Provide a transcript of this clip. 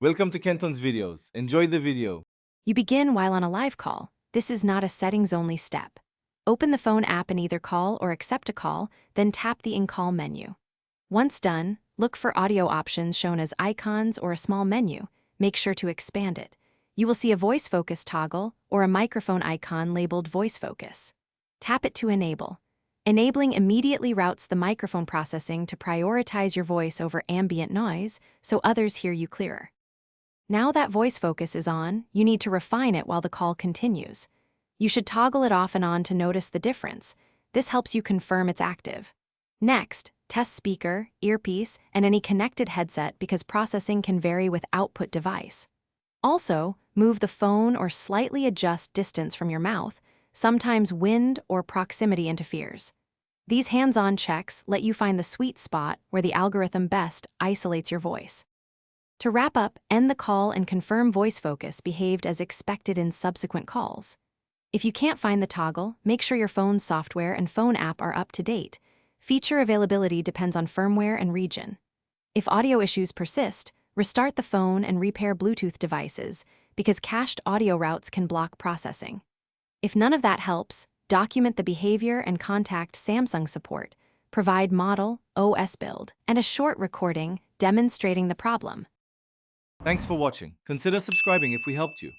Welcome to Kenton's videos. Enjoy the video. You begin while on a live call. This is not a settings-only step. Open the phone app and either call or accept a call, then tap the in-call menu. Once done, look for audio options shown as icons or a small menu. Make sure to expand it. You will see a voice focus toggle or a microphone icon labeled voice focus. Tap it to enable. Enabling immediately routes the microphone processing to prioritize your voice over ambient noise so others hear you clearer. Now that voice focus is on, you need to refine it while the call continues. You should toggle it off and on to notice the difference. This helps you confirm it's active. Next, test speaker, earpiece, and any connected headset because processing can vary with output device. Also, move the phone or slightly adjust distance from your mouth. Sometimes wind or proximity interferes. These hands-on checks let you find the sweet spot where the algorithm best isolates your voice. To wrap up, end the call and confirm voice focus behaved as expected in subsequent calls. If you can't find the toggle, make sure your phone's software and phone app are up to date. Feature availability depends on firmware and region. If audio issues persist, restart the phone and repair Bluetooth devices because cached audio routes can block processing. If none of that helps, document the behavior and contact Samsung support. Provide model, OS build, and a short recording demonstrating the problem. Thanks for watching. Consider subscribing if we helped you.